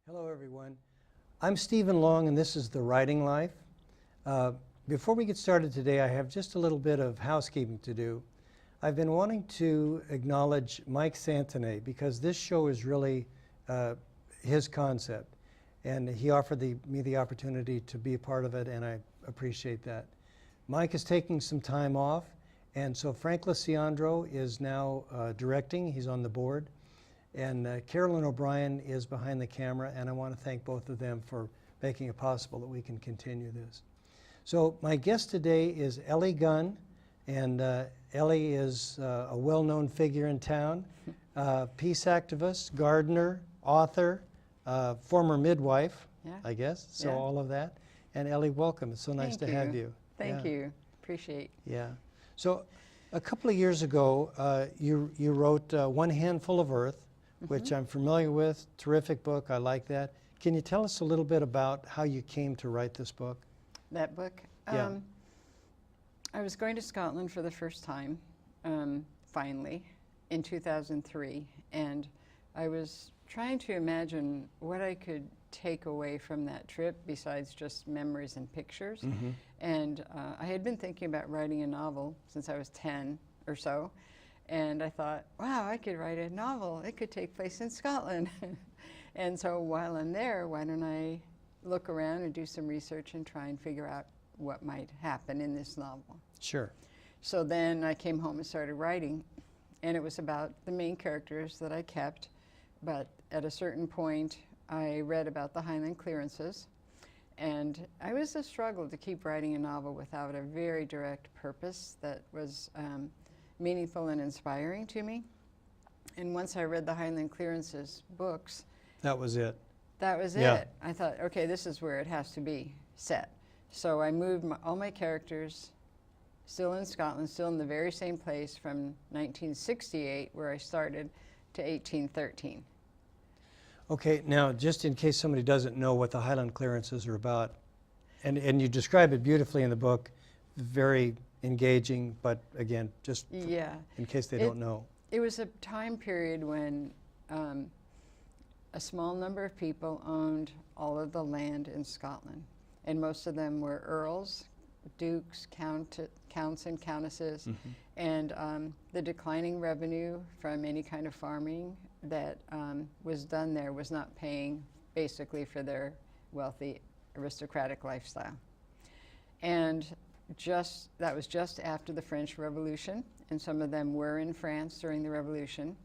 Hello, everyone. I'm Stephen Long, and this is The Writing Life. Before we get started today, I have just a little bit of housekeeping to do. I've been wanting to acknowledge Mike Santenay because this show is really his concept, and he offered me the opportunity to be a part of it, and I appreciate that. Mike is taking some time off, and so Frank Lisiandro is now directing. He's on the board. And Carolyn O'Brien is behind the camera, and I want to thank both of them for making it possible that we can continue this. So my guest today is Ellie Gunn, and Ellie is a well-known figure in town, peace activist, gardener, author, former midwife, yeah. I guess, so Yeah. all of that. And Ellie, welcome. It's so nice to have you. Thank you. Appreciate. Yeah. So a couple of years ago, you wrote One Handful of Earth, which I'm familiar with. Terrific book. I like that. Can you tell us a little bit about how you came to write this book? That book? Yeah. I was going to Scotland for the first time, finally, in 2003. And I was trying to imagine what I could take away from that trip besides just memories and pictures. Mm-hmm. And I had been thinking about writing a novel since I was 10 or so. And I thought, wow, I could write a novel. It could take place in Scotland. And so while I'm there, why don't I look around and do some research and try and figure out what might happen in this novel. Sure. So then I came home and started writing. And it was about the main characters that I kept. But at a certain point, I read about the Highland Clearances. And I was a struggle to keep writing a novel without a very direct purpose that was meaningful and inspiring to me. And once I read the Highland Clearances books, That was it. that was Yeah. it. I thought, okay, this is where it has to be set. So I moved all my characters still in Scotland, still in the very same place from 1968, where I started, to 1813. Okay, now just in case somebody doesn't know what the Highland Clearances are about, and you describe it beautifully in the book, very engaging, but again, just Yeah. in case they don't know. It was a time period when a small number of people owned all of the land in Scotland. And most of them were earls, dukes, counts and countesses. Mm-hmm. And the declining revenue from any kind of farming that was done there was not paying basically for their wealthy aristocratic lifestyle. And that was just after the French Revolution, and some of them were in France during the Revolution.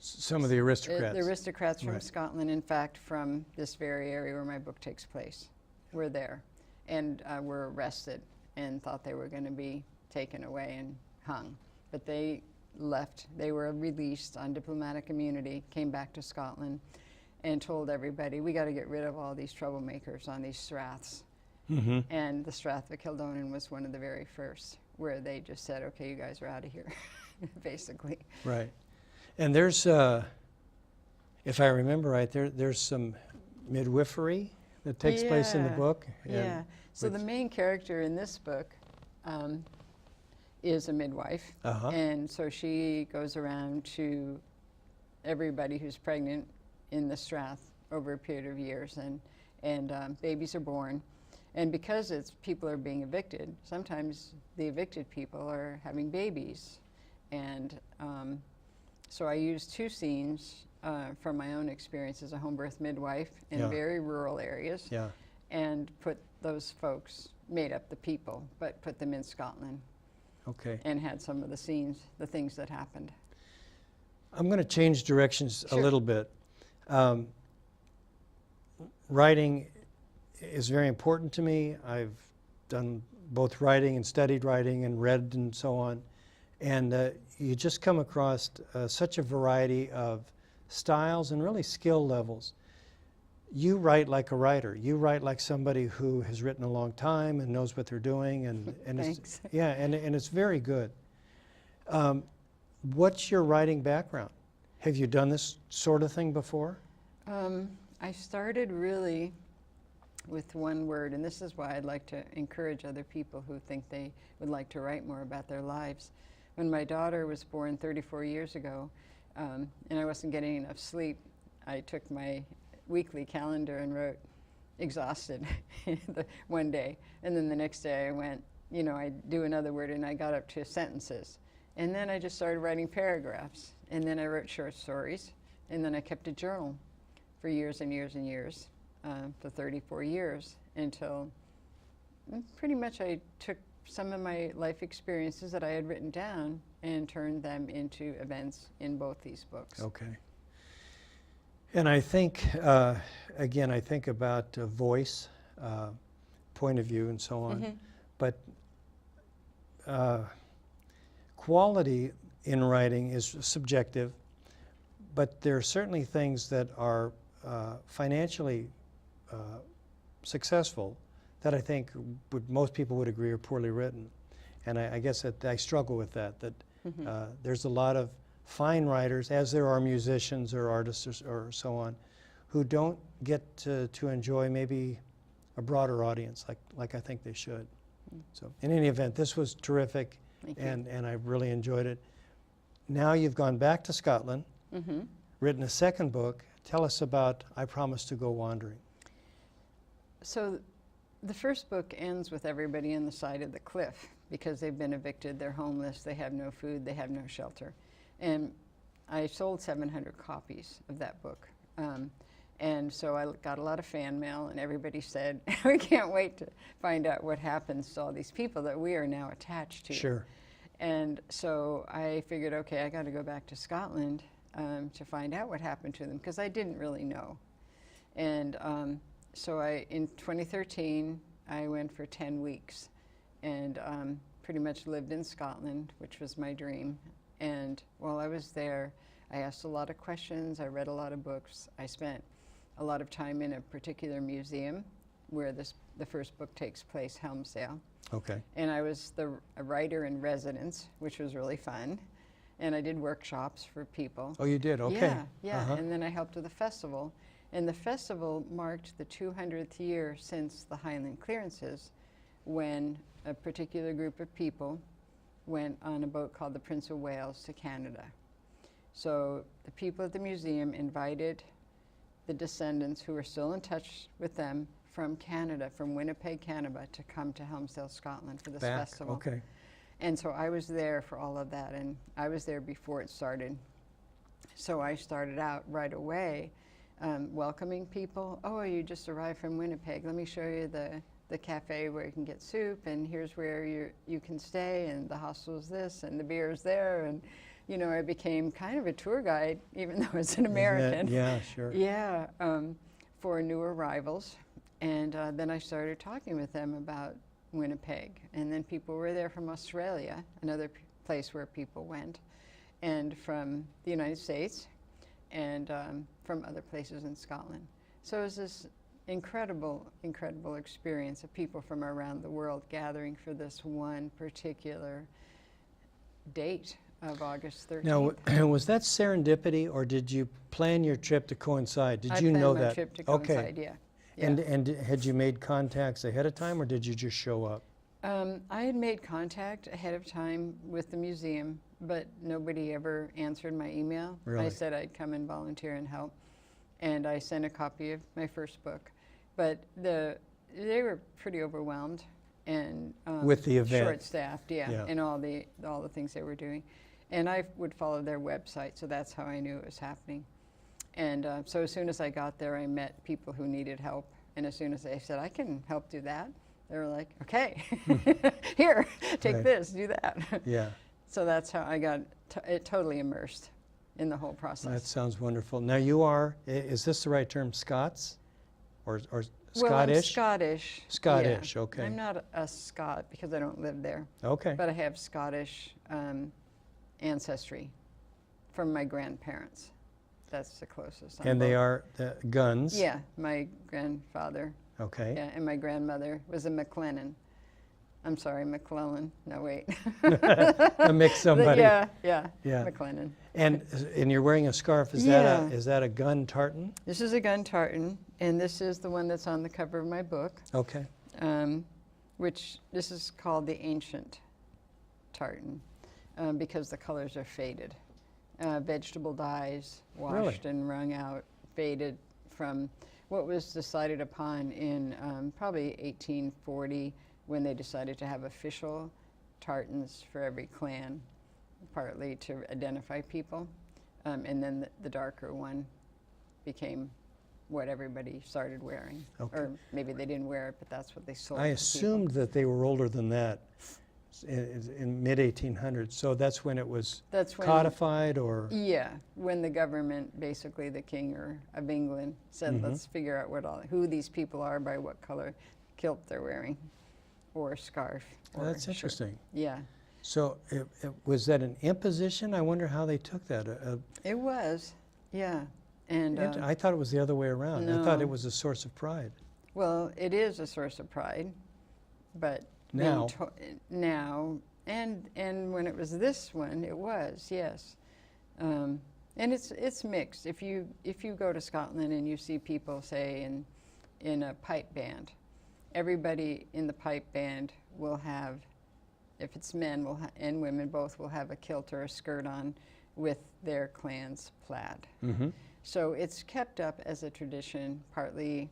Some of the aristocrats. The aristocrats from Right. Scotland, in fact, from this very area where my book takes place, were there and were arrested and thought they were going to be taken away and hung. But they left. They were released on diplomatic immunity, came back to Scotland, and told everybody, we got to get rid of all these troublemakers on these straths. Mm-hmm. And the Strath of Kildonan was one of the very first, where they just said, okay, you guys are out of here, basically. Right. And there's, if I remember right, there's some midwifery that takes place in the book. Yeah. So the main character in this book is a midwife. Uh-huh. And so she goes around to everybody who's pregnant in the Strath over a period of years, and babies are born. And because people are being evicted, sometimes the evicted people are having babies. And so I used two scenes from my own experience as a home birth midwife in very rural areas, and put those folks, made up the people, but put them in Scotland. Okay. And had some of the scenes, the things that happened. I'm going to change directions Sure. a little bit. Writing is very important to me. I've done both writing and studied writing and read and so on. And you just come across such a variety of styles and really skill levels. You write like a writer. You write like somebody who has written a long time and knows what they're doing, and Thanks. and it's very good. What's your writing background? Have you done this sort of thing before? I started really with one word, and this is why I'd like to encourage other people who think they would like to write more about their lives. When my daughter was born 34 years ago, and I wasn't getting enough sleep, I took my weekly calendar and wrote exhausted one day, and then the next day I went, you know, I'd do another word, and I got up to sentences. And then I just started writing paragraphs, and then I wrote short stories, and then I kept a journal for years and years and years, for 34 years, until pretty much I took some of my life experiences that I had written down and turned them into events in both these books. Okay. And I think, again, I think about voice, point of view, and so on. But quality in writing is subjective, but there are certainly things that are financially successful that I think most people would agree are poorly written. And I guess that I struggle with that, there's a lot of fine writers, as there are musicians or artists or so on, who don't get to enjoy maybe a broader audience like I think they should. So in any event, this was terrific, and I really enjoyed it. Now you've gone back to Scotland, written a second book. Tell us about I Promise to Go Wandering. So the first book ends with everybody on the side of the cliff because they've been evicted, they're homeless, they have no food, they have no shelter. And I sold 700 copies of that book. And so I got a lot of fan mail, and everybody said, we can't wait to find out what happens to all these people that we are now attached to. Sure. And so I figured, okay, I got to go back to Scotland to find out what happened to them, because I didn't really know. And so in 2013, I went for 10 weeks and pretty much lived in Scotland, which was my dream. And while I was there, I asked a lot of questions, I read a lot of books, I spent a lot of time in a particular museum where the first book takes place, Helmsdale. Okay. And I was a writer in residence, which was really fun. And I did workshops for people. Oh, you did? Okay. Yeah. And then I helped with a festival. And the festival marked the 200th year since the Highland Clearances, when a particular group of people went on a boat called the Prince of Wales to Canada. So the people at the museum invited the descendants who were still in touch with them from Canada, from Winnipeg, Canada, to come to Helmsdale, Scotland for this festival. Okay. And so I was there for all of that, and I was there before it started. So I started out right away welcoming people. Oh, you just arrived from Winnipeg. Let me show you the cafe where you can get soup, and here's where you can stay, and the hostel's this, and the beer's there. And you know, I became kind of a tour guide, even though it's an American. Yeah, sure. Yeah, for new arrivals. And then I started talking with them about Winnipeg. And then people were there from Australia, another place where people went, and from the United States, and from other places in Scotland. So it was this incredible, incredible experience of people from around the world gathering for this one particular date of August 13th. Now, was that serendipity, or did you plan your trip to coincide? Did you know that? I planned my trip to coincide, yeah. And had you made contacts ahead of time, or did you just show up? I had made contact ahead of time with the museum, but nobody ever answered my email. Really? I said I'd come and volunteer and help, and I sent a copy of my first book. But they were pretty overwhelmed and with the event, short-staffed, and all the things they were doing. And I would follow their website, so that's how I knew it was happening. And so as soon as I got there, I met people who needed help. And as soon as they said, I can help do that, they were like, okay, here, take this, do that. Yeah. So that's how I got totally immersed in the whole process. That sounds wonderful. Now you are, is this the right term, Scots? Or Scottish? Well, I'm Scottish. Scottish, yeah. okay. I'm not a Scot because I don't live there. Okay. But I have Scottish ancestry from my grandparents. That's the closest. And they are the Gunns? Yeah, my grandfather. Okay. Yeah, and my grandmother was a McLennan. I'm sorry, McClellan. No, wait. A mix somebody. Yeah, Yeah. McLennan. And you're wearing a scarf. Is Yeah. that a gun tartan? This is a gun tartan, and this is the one that's on the cover of my book, Okay. which this is called the ancient tartan because the colors are faded. Vegetable dyes, washed and wrung out, faded from what was decided upon in probably 1840 when they decided to have official tartans for every clan, partly to identify people. And then the darker one became what everybody started wearing. Okay. Or maybe they didn't wear it, but that's what they sold I to assumed that they were older than that in mid-1800s. So that's when it was That's when, codified, or? yeah, when the government, basically the king of England, said, let's figure out who these people are by what color kilt they're wearing, or scarf. Oh, or that's shirt. interesting. Yeah, So was that an imposition? I wonder how they took that. it was. Yeah, and I thought it was the other way around. I thought it No. was a source of pride. well, it is a source of pride, but Now. now, and when it was this one, it was, yes. And it's mixed. If you go to Scotland and you see people, say, in a pipe band, everybody in the pipe band will have, if it's men and women both, will have a kilt or a skirt on with their clan's plaid. Mm-hmm. So it's kept up as a tradition, partly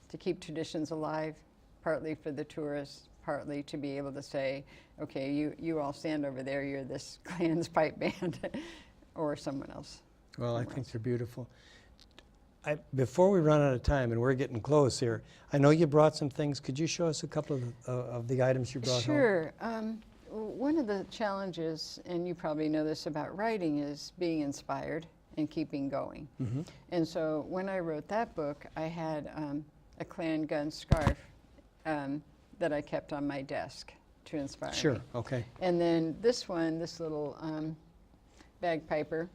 to keep traditions alive, partly for the tourists, partly to be able to say, okay, you all stand over there, you're this clan's pipe band, or someone else. Well, I think they're beautiful. Before we run out of time, and we're getting close here, I know you brought some things. Could you show us a couple of the items you brought home? Sure. One of the challenges, and you probably know this about writing, is being inspired and keeping going. Mm-hmm. And so when I wrote that book, I had a clan gun scarf that I kept on my desk to inspire Sure, me. okay. And then this one, this little bagpiper,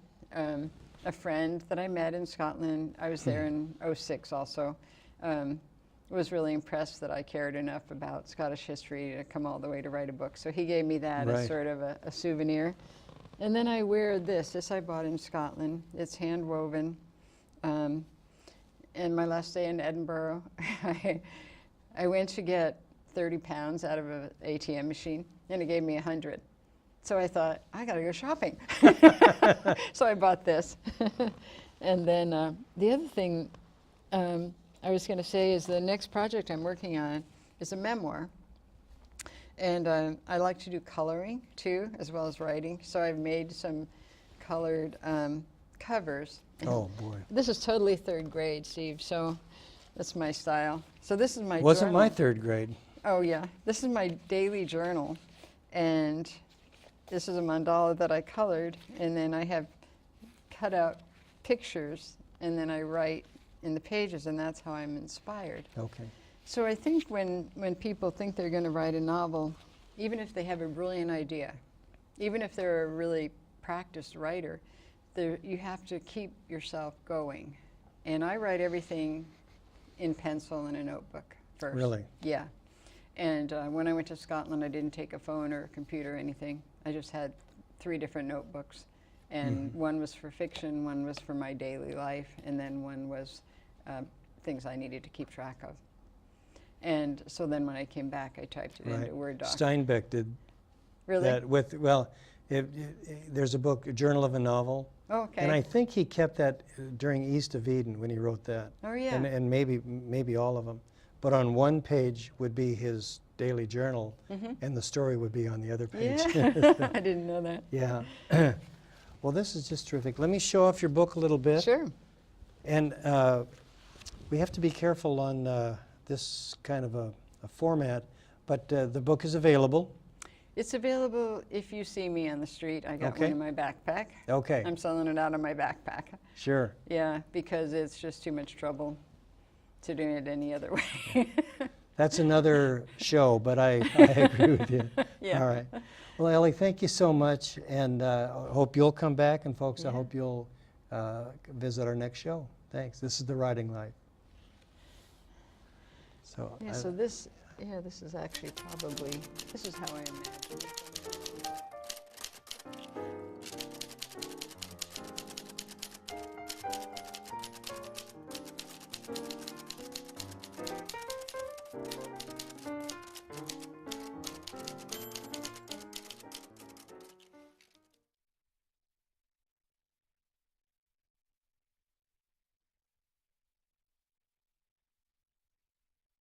a friend that I met in Scotland, I was there in '06 also, was really impressed that I cared enough about Scottish history to come all the way to write a book. So he gave me that Right. as sort of a souvenir. And then I wear this I bought in Scotland. It's hand woven. And my last day in Edinburgh, I went to get 30 pounds out of an ATM machine, and it gave me 100. So I thought, I gotta go shopping. So I bought this. And then the other thing I was gonna say is the next project I'm working on is a memoir. And I like to do coloring too, as well as writing. So I've made some colored covers. Oh, boy. This is totally third grade, Steve, so that's my style. So this is my Wasn't journal. my third grade. Oh yeah, this is my daily journal, and this is a mandala that I colored, and then I have cut out pictures, and then I write in the pages, and that's how I'm inspired. Okay. So I think when people think they're going to write a novel, even if they have a brilliant idea, even if they're a really practiced writer, you have to keep yourself going. And I write everything in pencil in a notebook first. Really? Yeah. And when I went to Scotland, I didn't take a phone or a computer or anything. I just had 3 different notebooks. And one was for fiction, one was for my daily life, and then one was things I needed to keep track of. And so then when I came back, I typed it into a Word doc. Steinbeck did Really? that with, well, there's a book, A Journal of a Novel. Oh, okay. And I think he kept that during East of Eden when he wrote that. Oh, yeah. And maybe all of them. But on one page would be his daily journal, and the story would be on the other page. Yeah. I didn't know that. Yeah. Well, this is just terrific. Let me show off your book a little bit. Sure. And we have to be careful on this kind of a format, but the book is available. It's available if you see me on the street. I got Okay. one in my backpack. Okay, I'm selling it out of my backpack. sure. Yeah, because it's just too much trouble to do it any other way. That's another show, but I agree with you. Yeah. All right. Well, Ellie, thank you so much, and I hope you'll come back, and folks, I Yeah. hope you'll visit our next show. Thanks. This is The Writing Life. So, Yeah, so this Yeah, this is actually probably, this is how I imagine it.